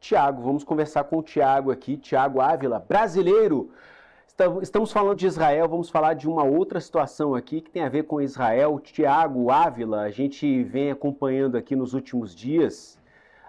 Tiago. Vamos conversar com o Tiago aqui, Tiago Ávila, brasileiro. Estamos falando de Israel, vamos falar de uma outra situação aqui que tem a ver com Israel. Tiago Ávila, a gente vem acompanhando aqui nos últimos dias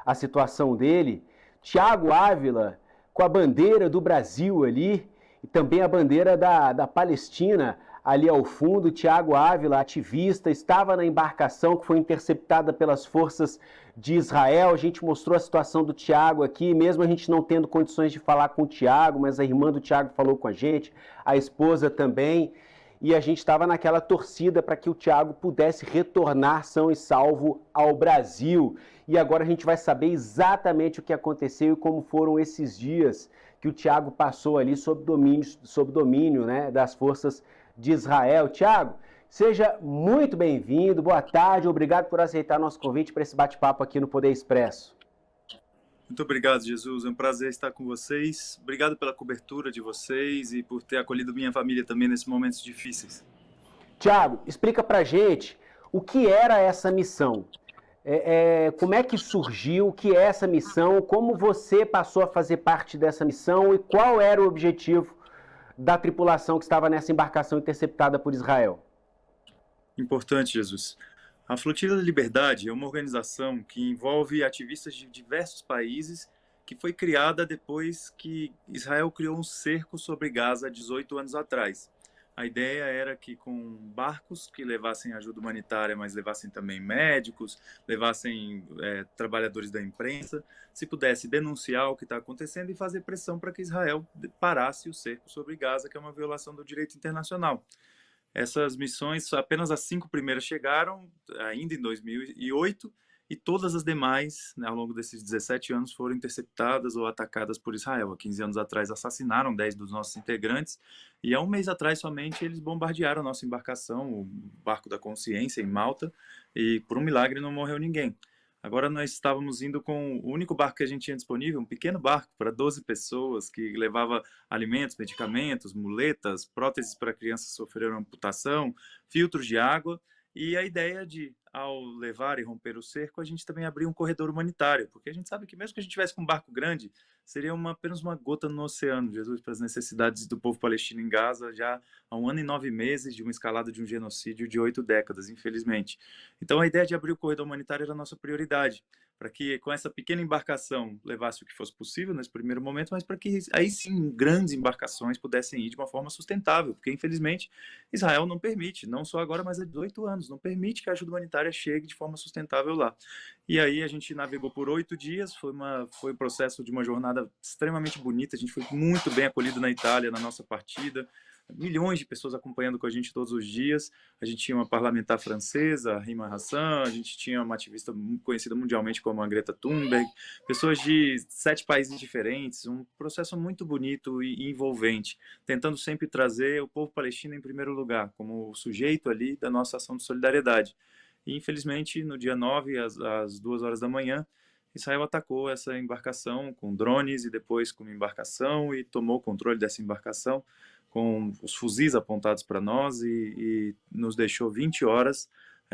a situação dele. Tiago Ávila, com a bandeira do Brasil ali, e também a bandeira da Palestina ali ao fundo. Tiago Ávila, ativista, estava na embarcação que foi interceptada pelas forças de Israel. A gente mostrou a situação do Tiago aqui, mesmo a gente não tendo condições de falar com o Tiago, mas a irmã do Tiago falou com a gente, a esposa também, e a gente estava naquela torcida para que o Tiago pudesse retornar são e salvo ao Brasil. E agora a gente vai saber exatamente o que aconteceu e como foram esses dias que o Tiago passou ali sob domínio, né, das forças de Israel. Tiago, seja muito bem-vindo, boa tarde, obrigado por aceitar nosso convite para esse bate-papo aqui no Poder Expresso. Muito obrigado, Jesus, é um prazer estar com vocês. Obrigado pela cobertura de vocês e por ter acolhido minha família também nesses momentos difíceis. Tiago, explica pra gente o que era essa missão. Como é que surgiu, o que é essa missão, como você passou a fazer parte dessa missão e qual era o objetivo da tripulação que estava nessa embarcação interceptada por Israel? Importante, Jesus. A Flotila da Liberdade é uma organização que envolve ativistas de diversos países, que foi criada depois que Israel criou um cerco sobre Gaza há 18 anos atrás. A ideia era que com barcos que levassem ajuda humanitária, mas levassem também médicos, levassem trabalhadores da imprensa, se pudesse denunciar o que está acontecendo e fazer pressão para que Israel parasse o cerco sobre Gaza, que é uma violação do direito internacional. Essas missões, apenas as 5 primeiras chegaram, ainda em 2008, e todas as demais, né, ao longo desses 17 anos, foram interceptadas ou atacadas por Israel. Há 15 anos atrás assassinaram 10 dos nossos integrantes, e há um mês atrás somente eles bombardearam a nossa embarcação, o Barco da Consciência, em Malta, e por um milagre não morreu ninguém. Agora nós estávamos indo com o único barco que a gente tinha disponível, um pequeno barco para 12 pessoas, que levava alimentos, medicamentos, muletas, próteses para crianças que sofreram amputação, filtros de água, e a ideia de, ao levar e romper o cerco, a gente também abrir um corredor humanitário, porque a gente sabe que mesmo que a gente tivesse com um barco grande, seria apenas uma gota no oceano, Jesus, para as necessidades do povo palestino em Gaza, já há 1 ano e 9 meses de uma escalada de um genocídio de 8 décadas, infelizmente. Então a ideia de abrir o corredor humanitário era a nossa prioridade, para que com essa pequena embarcação levasse o que fosse possível nesse primeiro momento, mas para que aí sim grandes embarcações pudessem ir de uma forma sustentável, porque infelizmente Israel não permite, não só agora, mas há 18 anos, não permite que a ajuda humanitária chegue de forma sustentável lá. E aí a gente navegou por 8 dias, foi um processo de uma jornada extremamente bonita, a gente foi muito bem acolhido na Itália, na nossa partida, milhões de pessoas acompanhando com a gente todos os dias. A gente tinha uma parlamentar francesa, a Rima Hassan, a gente tinha uma ativista conhecida mundialmente como a Greta Thunberg, pessoas de 7 países diferentes, um processo muito bonito e envolvente, tentando sempre trazer o povo palestino em primeiro lugar, como o sujeito ali da nossa ação de solidariedade. E infelizmente, no dia 9, às 2 horas da manhã, Israel atacou essa embarcação com drones e depois com uma embarcação e tomou o controle dessa embarcação com os fuzis apontados para nós e nos deixou 20 horas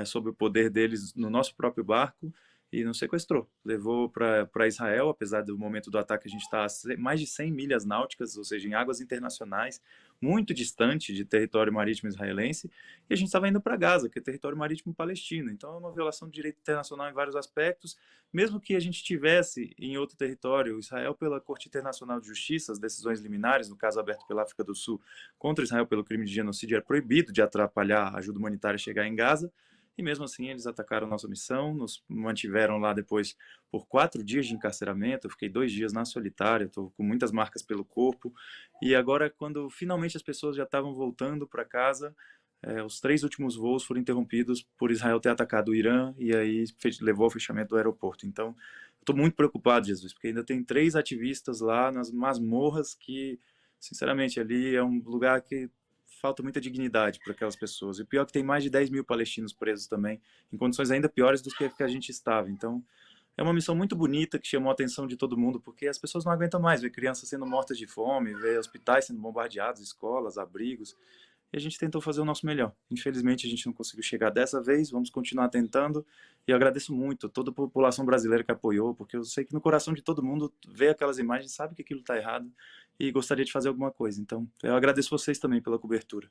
sob o poder deles no nosso próprio barco e nos sequestrou. Levou para Israel, apesar do momento do ataque a gente está a mais de 100 milhas náuticas, ou seja, em águas internacionais, muito distante de território marítimo israelense, e a gente estava indo para Gaza, que é território marítimo palestino. Então é uma violação do direito internacional em vários aspectos, mesmo que a gente estivesse em outro território. Israel, pela Corte Internacional de Justiça, as decisões liminares, no caso aberto pela África do Sul, contra Israel pelo crime de genocídio, é proibido de atrapalhar a ajuda humanitária chegar em Gaza, e mesmo assim eles atacaram nossa missão, nos mantiveram lá depois por 4 dias de encarceramento. Eu fiquei 2 dias na solitária, estou com muitas marcas pelo corpo, e agora quando finalmente as pessoas já estavam voltando para casa, os 3 últimos voos foram interrompidos por Israel ter atacado o Irã, e aí levou ao fechamento do aeroporto. Então, estou muito preocupado, Jesus, porque ainda tem 3 ativistas lá nas masmorras que, sinceramente, ali é um lugar que falta muita dignidade para aquelas pessoas. E o pior é que tem mais de 10 mil palestinos presos também, em condições ainda piores do que a gente estava. Então, é uma missão muito bonita que chamou a atenção de todo mundo, porque as pessoas não aguentam mais ver crianças sendo mortas de fome, ver hospitais sendo bombardeados, escolas, abrigos. e a gente tentou fazer o nosso melhor. Infelizmente, a gente não conseguiu chegar dessa vez, vamos continuar tentando, e eu agradeço muito a toda a população brasileira que apoiou, porque eu sei que no coração de todo mundo vê aquelas imagens, sabe que aquilo está errado, e gostaria de fazer alguma coisa. Então, eu agradeço vocês também pela cobertura.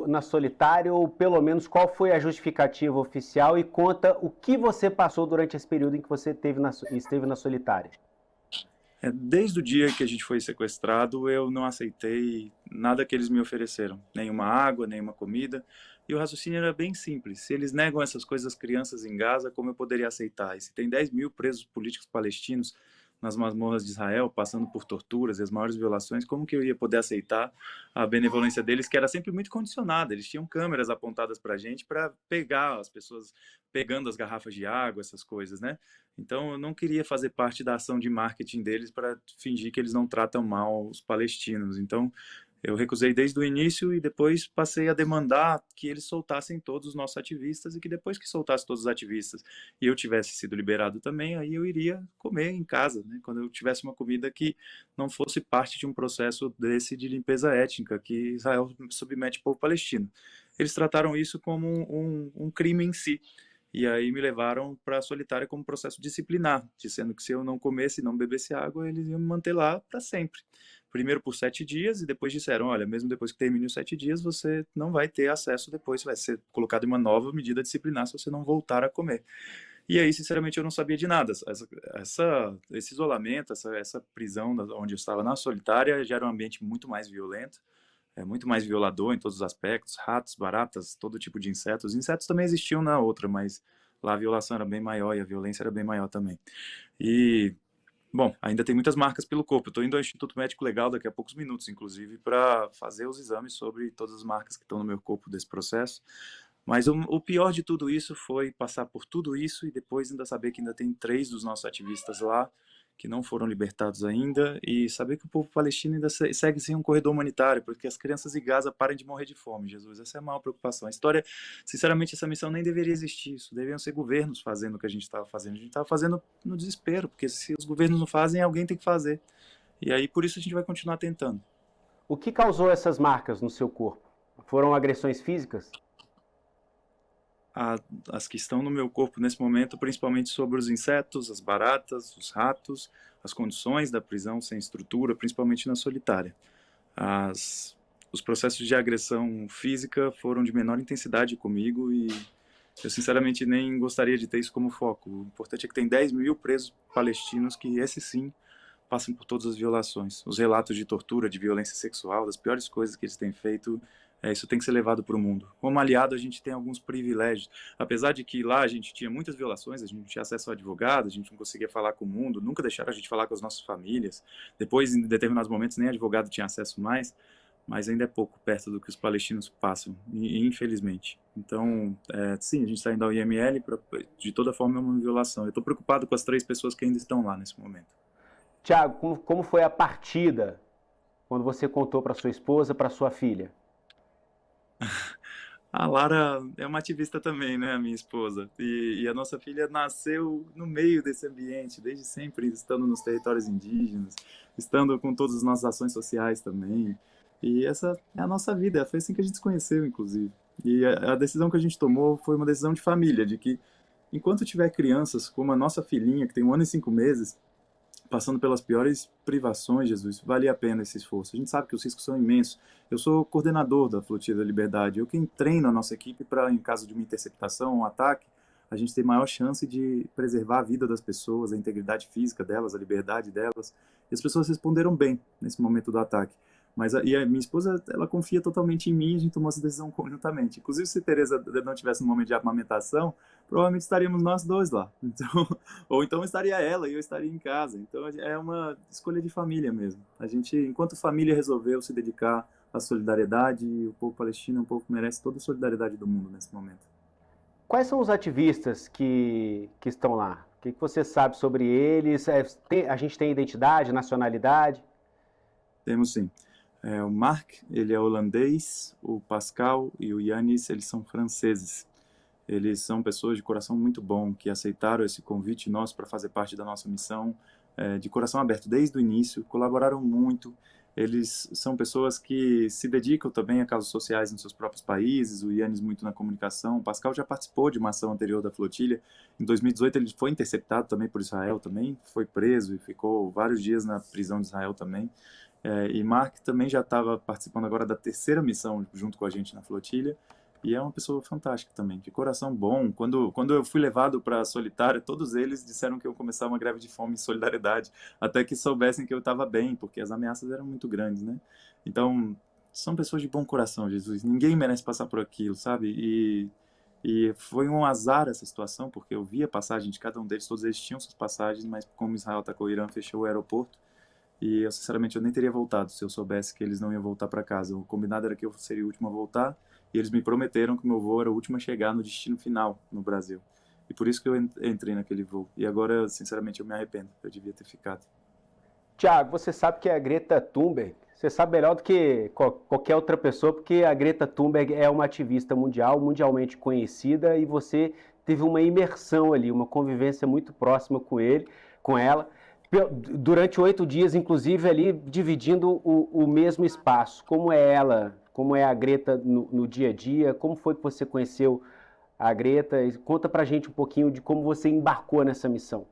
Na Solitária, ou pelo menos qual foi a justificativa oficial, e conta o que você passou durante esse período em que você esteve na Solitária. Desde o dia que a gente foi sequestrado, eu não aceitei nada que eles me ofereceram, nenhuma água, nenhuma comida, e o raciocínio era bem simples. Se eles negam essas coisas às crianças em Gaza, como eu poderia aceitar? E se tem 10 mil presos políticos palestinos nas masmorras de Israel, passando por torturas e as maiores violações, como que eu ia poder aceitar a benevolência deles, que era sempre muito condicionada? Eles tinham câmeras apontadas para a gente para pegar as pessoas pegando as garrafas de água, essas coisas, né? Então, eu não queria fazer parte da ação de marketing deles para fingir que eles não tratam mal os palestinos. Então, eu recusei desde o início e depois passei a demandar que eles soltassem todos os nossos ativistas e que depois que soltasse todos os ativistas e eu tivesse sido liberado também, aí eu iria comer em casa, né? Quando eu tivesse uma comida que não fosse parte de um processo desse de limpeza étnica que Israel submete ao povo palestino. Eles trataram isso como um crime em si. E aí me levaram para a Solitária como processo disciplinar, dizendo que se eu não comesse e não bebesse água, eles iam me manter lá para sempre. Primeiro por 7 dias e depois disseram, olha, mesmo depois que termine os 7 dias, você não vai ter acesso depois, vai ser colocado em uma nova medida disciplinar se você não voltar a comer. E aí, sinceramente, eu não sabia de nada. Esse isolamento, essa prisão onde eu estava na Solitária já era um ambiente muito mais violento, muito mais violador em todos os aspectos, ratos, baratas, todo tipo de insetos. Insetos também existiam na outra, mas lá a violação era bem maior e a violência era bem maior também. E, bom, ainda tem muitas marcas pelo corpo. Eu estou indo ao Instituto Médico Legal daqui a poucos minutos, inclusive, para fazer os exames sobre todas as marcas que estão no meu corpo desse processo. Mas o pior de tudo isso foi passar por tudo isso e depois ainda saber que ainda tem 3 dos nossos ativistas lá que não foram libertados ainda, e saber que o povo palestino ainda segue sem um corredor humanitário, porque as crianças de Gaza parem de morrer de fome, Jesus. Essa é a maior preocupação. A história, sinceramente, essa missão nem deveria existir. Isso deveriam ser governos fazendo o que a gente estava fazendo. A gente estava fazendo no desespero, porque se os governos não fazem, alguém tem que fazer. E aí, por isso, a gente vai continuar tentando. O que causou essas marcas no seu corpo? Foram agressões físicas? As que estão no meu corpo nesse momento, principalmente sobre os insetos, as baratas, os ratos, as condições da prisão sem estrutura, principalmente na Solitária. Os processos de agressão física foram de menor intensidade comigo e eu sinceramente nem gostaria de ter isso como foco. O importante é que tem 10 mil presos palestinos que, esses sim, passam por todas as violações. Os relatos de tortura, de violência sexual, das piores coisas que eles têm feito, isso tem que ser levado para o mundo. Como aliado, a gente tem alguns privilégios. Apesar de que lá a gente tinha muitas violações, a gente não tinha acesso ao advogado, a gente não conseguia falar com o mundo, nunca deixaram a gente falar com as nossas famílias. Depois, em determinados momentos, nem advogado tinha acesso mais, mas ainda é pouco perto do que os palestinos passam, infelizmente. Então, sim, a gente está indo ao IML, de toda forma é uma violação. Eu estou preocupado com as 3 pessoas que ainda estão lá nesse momento. Tiago, como foi a partida quando você contou para sua esposa, para sua filha? A Lara é uma ativista também, né, a minha esposa. E a nossa filha nasceu no meio desse ambiente, desde sempre estando nos territórios indígenas, estando com todas as nossas ações sociais também. E essa é a nossa vida, foi assim que a gente se conheceu, inclusive. E a decisão que a gente tomou foi uma decisão de família, de que enquanto tiver crianças como a nossa filhinha, que tem 1 ano e 5 meses, passando pelas piores privações, Jesus, valia a pena esse esforço. A gente sabe que os riscos são imensos. Eu sou coordenador da Flotila da Liberdade, eu quem treino a nossa equipe para, em caso de uma interceptação, um ataque, a gente ter maior chance de preservar a vida das pessoas, a integridade física delas, a liberdade delas. E as pessoas responderam bem nesse momento do ataque. Mas a minha esposa, ela confia totalmente em mim e a gente tomou essa decisão conjuntamente. Inclusive, se Tereza não tivesse no momento de amamentação, provavelmente estaríamos nós 2 lá. Então, ou então estaria ela e eu estaria em casa. Então, é uma escolha de família mesmo. A gente, enquanto família, resolveu se dedicar à solidariedade e o povo palestino é um povo que merece toda a solidariedade do mundo nesse momento. Quais são os ativistas que estão lá? O que você sabe sobre eles? A gente tem identidade, nacionalidade? Temos sim. O Mark, ele é holandês, o Pascal e o Yanis, eles são franceses. Eles são pessoas de coração muito bom, que aceitaram esse convite nosso para fazer parte da nossa missão, de coração aberto desde o início, colaboraram muito. Eles são pessoas que se dedicam também a causas sociais nos seus próprios países, o Yannis muito na comunicação. O Pascal já participou de uma ação anterior da flotilha. Em 2018 ele foi interceptado também por Israel, também foi preso e ficou vários dias na prisão de Israel também. E Mark também já estava participando agora da terceira missão junto com a gente na flotilha. E é uma pessoa fantástica também, de coração bom. Quando eu fui levado para a Solitária, todos eles disseram que eu ia começar uma greve de fome em solidariedade, até que soubessem que eu estava bem, porque as ameaças eram muito grandes, né? Então, são pessoas de bom coração, Jesus. Ninguém merece passar por aquilo, sabe? E foi um azar essa situação, porque eu vi a passagem de cada um deles, todos eles tinham suas passagens, mas como Israel atacou o Irã, fechou o aeroporto, e eu, sinceramente, eu nem teria voltado se eu soubesse que eles não iam voltar para casa. O combinado era que eu seria o último a voltar, e eles me prometeram que o meu voo era o último a chegar no destino final, no Brasil. E por isso que eu entrei naquele voo. E agora, sinceramente, eu me arrependo. Eu devia ter ficado. Tiago, você sabe que a Greta Thunberg, você sabe melhor do que qualquer outra pessoa, porque a Greta Thunberg é uma ativista mundial, mundialmente conhecida, e você teve uma imersão ali, uma convivência muito próxima com ela, durante 8 dias, inclusive, ali dividindo o mesmo espaço. Como é ela, como é a Greta no dia a dia, como foi que você conheceu a Greta? Conta pra gente um pouquinho de como você embarcou nessa missão.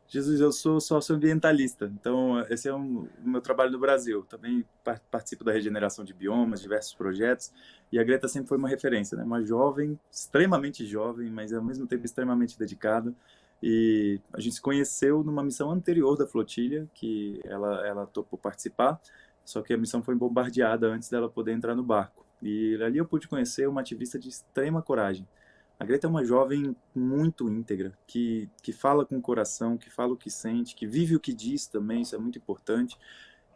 Jesus, eu sou socioambientalista, então esse é o meu trabalho no Brasil. Também participo da regeneração de biomas, diversos projetos, e a Greta sempre foi uma referência, né? Uma jovem, extremamente jovem, mas ao mesmo tempo extremamente dedicada. E a gente se conheceu numa missão anterior da flotilha, que ela topou participar, só que a missão foi bombardeada antes dela poder entrar no barco. E ali eu pude conhecer uma ativista de extrema coragem. A Greta é uma jovem muito íntegra, que fala com o coração, que fala o que sente, que vive o que diz também, isso é muito importante.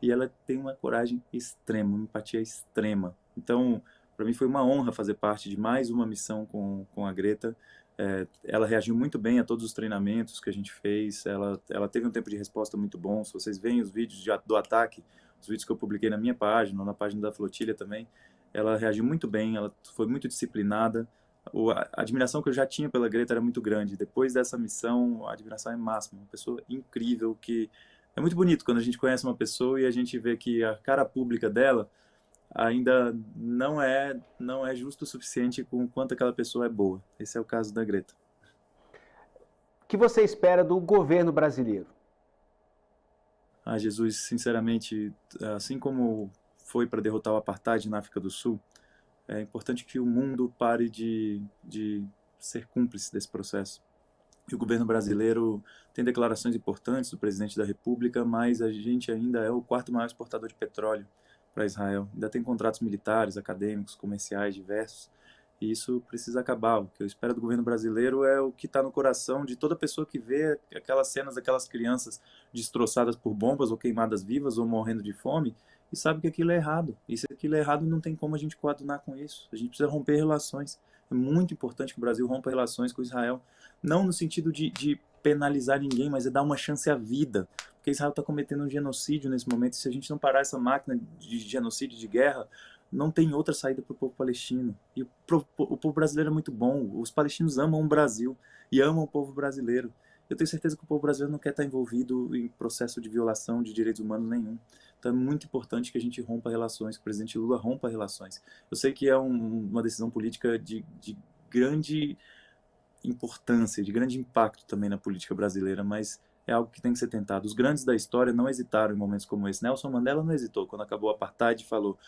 E ela tem uma coragem extrema, uma empatia extrema. Então, para mim foi uma honra fazer parte de mais uma missão com a Greta. Ela reagiu muito bem a todos os treinamentos que a gente fez. Ela teve um tempo de resposta muito bom. Se vocês veem os vídeos do ataque, os vídeos que eu publiquei na minha página, na página da Flotilha também, ela reagiu muito bem, ela foi muito disciplinada. A admiração que eu já tinha pela Greta era muito grande. Depois dessa missão, a admiração é máxima. Uma pessoa incrível que... É muito bonito quando a gente conhece uma pessoa e a gente vê que a cara pública dela ainda não é justo o suficiente com o quanto aquela pessoa é boa. Esse é o caso da Greta. O que você espera do governo brasileiro? Jesus, sinceramente, assim como foi para derrotar o apartheid na África do Sul, é importante que o mundo pare de ser cúmplice desse processo. E o governo brasileiro tem declarações importantes do presidente da República, mas a gente ainda é o quarto maior exportador de petróleo para Israel. Ainda tem contratos militares, acadêmicos, comerciais diversos. E isso precisa acabar. O que eu espero do governo brasileiro é o que está no coração de toda pessoa que vê aquelas cenas daquelas crianças destroçadas por bombas ou queimadas vivas ou morrendo de fome e sabe que aquilo é errado. E se aquilo é errado, não tem como a gente coadunar com isso. A gente precisa romper relações. É muito importante que o Brasil rompa relações com Israel. Não no sentido de penalizar ninguém, mas é dar uma chance à vida. Porque Israel está cometendo um genocídio nesse momento. E se a gente não parar essa máquina de genocídio, de guerra, não tem outra saída para o povo palestino. E o povo brasileiro é muito bom. Os palestinos amam o Brasil e amam o povo brasileiro. Eu tenho certeza que o povo brasileiro não quer estar envolvido em processo de violação de direitos humanos nenhum. Então é muito importante que a gente rompa relações, que o presidente Lula rompa relações. Eu sei que é uma decisão política de grande importância, de grande impacto também na política brasileira, mas é algo que tem que ser tentado. Os grandes da história não hesitaram em momentos como esse. Nelson Mandela não hesitou quando acabou o apartheid e falou: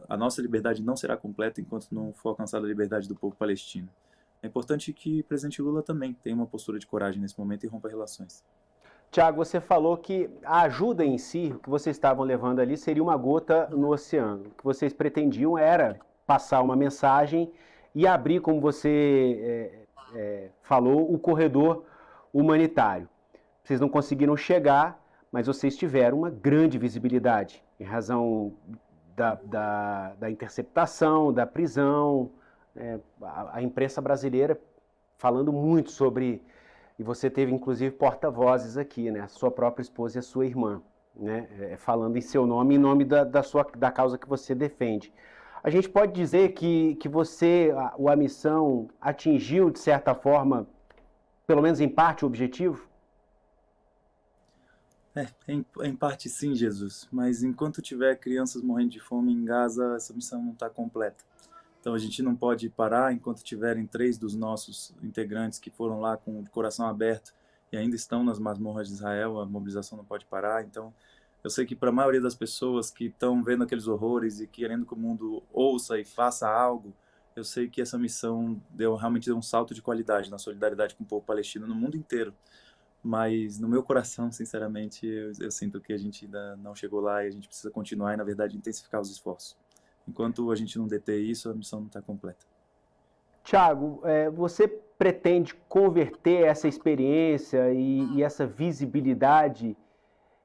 a nossa liberdade não será completa enquanto não for alcançada a liberdade do povo palestino. É importante que o presidente Lula também tenha uma postura de coragem nesse momento e rompa relações. Tiago, você falou que a ajuda em si, o que vocês estavam levando ali, seria uma gota no oceano. O que vocês pretendiam era passar uma mensagem e abrir, como você falou, o corredor humanitário. Vocês não conseguiram chegar, mas vocês tiveram uma grande visibilidade, em razão da interceptação, da prisão, a imprensa brasileira falando muito sobre... E você teve, inclusive, porta-vozes aqui, né? A sua própria esposa e a sua irmã, né? Falando em seu nome, em nome da causa que você defende. A gente pode dizer que a missão atingiu, de certa forma, pelo menos em parte, o objetivo? Em parte sim, Jesus, mas enquanto tiver crianças morrendo de fome em Gaza, essa missão não está completa. Então a gente não pode parar enquanto tiverem 3 dos nossos integrantes que foram lá com o coração aberto e ainda estão nas masmorras de Israel, a mobilização não pode parar. Então eu sei que para a maioria das pessoas que estão vendo aqueles horrores e querendo que o mundo ouça e faça algo, eu sei que essa missão realmente deu um salto de qualidade na solidariedade com o povo palestino no mundo inteiro. Mas no meu coração, sinceramente, eu sinto que a gente ainda não chegou lá e a gente precisa continuar e, na verdade, intensificar os esforços. Enquanto a gente não deter isso, a missão não está completa. Tiago, você pretende converter essa experiência e essa visibilidade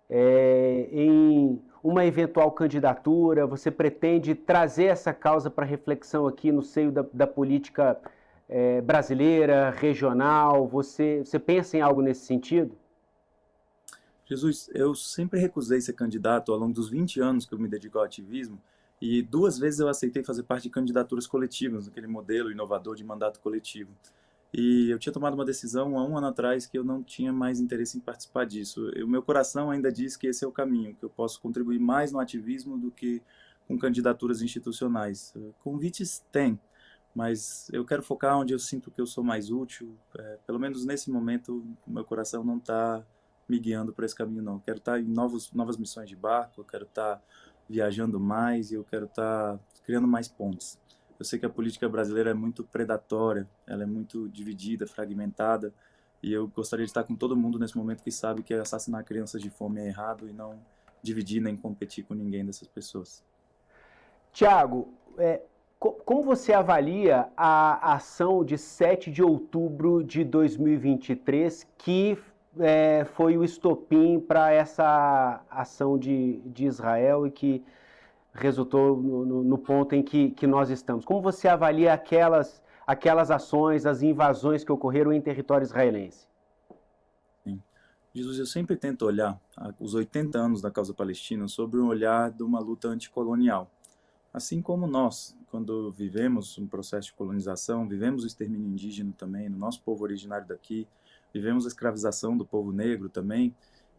em uma eventual candidatura? Você pretende trazer essa causa para reflexão aqui no seio da política brasileira, regional? Você pensa em algo nesse sentido? Jesus, eu sempre recusei ser candidato ao longo dos 20 anos que eu me dedico ao ativismo e 2 vezes eu aceitei fazer parte de candidaturas coletivas, aquele modelo inovador de mandato coletivo. E eu tinha tomado uma decisão há um ano atrás que eu não tinha mais interesse em participar disso. O meu coração ainda diz que esse é o caminho, que eu posso contribuir mais no ativismo do que com candidaturas institucionais. Convites tem, mas eu quero focar onde eu sinto que eu sou mais útil. Pelo menos nesse momento, o meu coração não está me guiando para esse caminho, não. Eu quero estar em novas missões de barco, eu quero estar viajando mais e eu quero estar criando mais pontes. Eu sei que a política brasileira é muito predatória, ela é muito dividida, fragmentada, e eu gostaria de estar com todo mundo nesse momento que sabe que assassinar crianças de fome é errado e não dividir nem competir com ninguém dessas pessoas. Tiago, como você avalia a ação de 7 de outubro de 2023, que foi o estopim para essa ação de Israel e que resultou no ponto em que nós estamos? Como você avalia aquelas ações, as invasões que ocorreram em território israelense? Sim. Jesus, eu sempre tento olhar os 80 anos da causa palestina sobre um olhar de uma luta anticolonial. Assim como nós, quando vivemos um processo de colonização, vivemos o extermínio indígena também, no nosso povo originário daqui, vivemos a escravização do povo negro também,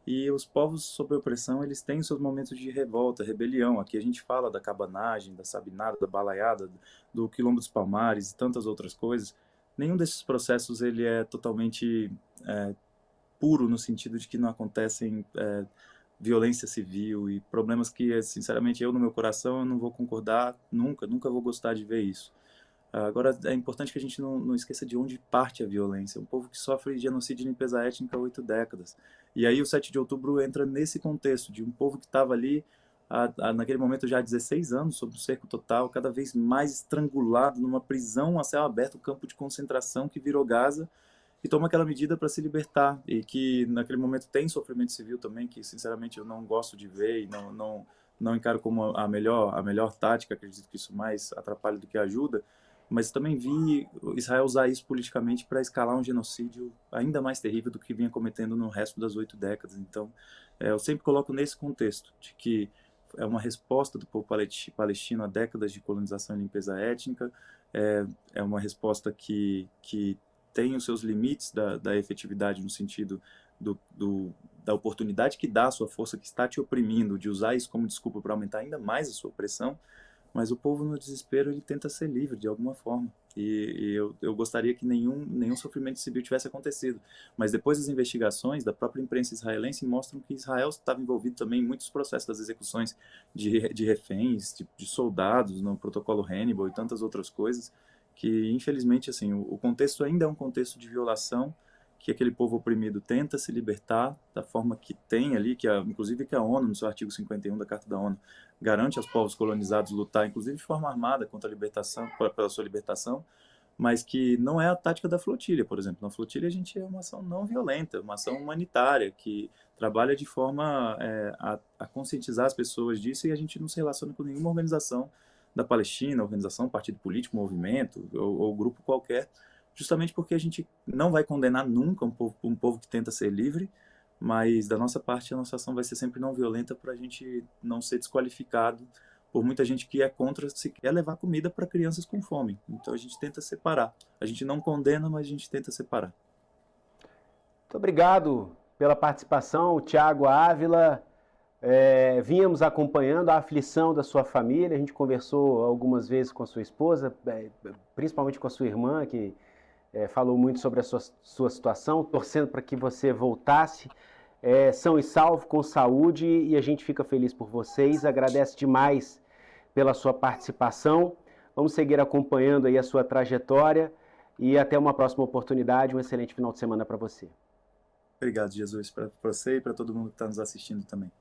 e os povos sob opressão, eles têm seus momentos de revolta, rebelião. Aqui a gente fala da cabanagem, da sabinada, da balaiada, do quilombo dos Palmares e tantas outras coisas. Nenhum desses processos ele é totalmente puro no sentido de que não acontecem violência civil e problemas que, sinceramente, eu no meu coração eu não vou concordar nunca vou gostar de ver isso. Agora, é importante que a gente não esqueça de onde parte a violência. Um povo que sofre genocídio e limpeza étnica há 8 décadas. E aí o 7 de outubro entra nesse contexto de um povo que estava ali, naquele momento já há 16 anos, sob o cerco total, cada vez mais estrangulado numa prisão a céu aberto, um campo de concentração que virou Gaza, e toma aquela medida para se libertar. E que naquele momento tem sofrimento civil também, que sinceramente eu não gosto de ver e não encaro como a melhor tática, acredito que isso mais atrapalha do que ajuda, mas também vi Israel usar isso politicamente para escalar um genocídio ainda mais terrível do que vinha cometendo no resto das 8 décadas. Então, eu sempre coloco nesse contexto, de que é uma resposta do povo palestino a décadas de colonização e limpeza étnica, é uma resposta que tem os seus limites da efetividade no sentido da oportunidade que dá à sua força que está te oprimindo, de usar isso como desculpa para aumentar ainda mais a sua opressão, mas o povo no desespero ele tenta ser livre de alguma forma. E eu gostaria que nenhum sofrimento civil tivesse acontecido. Mas depois das investigações da própria imprensa israelense mostram que Israel estava envolvido também em muitos processos das execuções de reféns, de soldados no protocolo Hannibal e tantas outras coisas, que infelizmente assim o contexto ainda é um contexto de violação, que aquele povo oprimido tenta se libertar da forma que tem ali, inclusive que a ONU, no seu artigo 51 da Carta da ONU, garante aos povos colonizados lutar, inclusive de forma armada, contra a libertação, pela sua libertação, mas que não é a tática da flotilha, por exemplo. Na flotilha a gente é uma ação não violenta, uma ação humanitária, que trabalha de forma a conscientizar as pessoas disso, e a gente não se relaciona com nenhuma organização da Palestina, organização, partido político, movimento ou grupo qualquer, justamente porque a gente não vai condenar nunca um povo que tenta ser livre, mas da nossa parte a nossa ação vai ser sempre não violenta para a gente não ser desqualificado por muita gente que é contra se quer levar comida para crianças com fome. Então a gente tenta separar. A gente não condena, mas a gente tenta separar. Muito obrigado, pela participação. O Tiago Ávila, vínhamos acompanhando a aflição da sua família, a gente conversou algumas vezes com a sua esposa, principalmente com a sua irmã, que falou muito sobre a sua situação, torcendo para que você voltasse são e salvo, com saúde, e a gente fica feliz por vocês, agradece demais pela sua participação. Vamos seguir acompanhando aí a sua trajetória e até uma próxima oportunidade. Um excelente final de semana para você. Obrigado, Jesus, para você e para todo mundo que está nos assistindo também.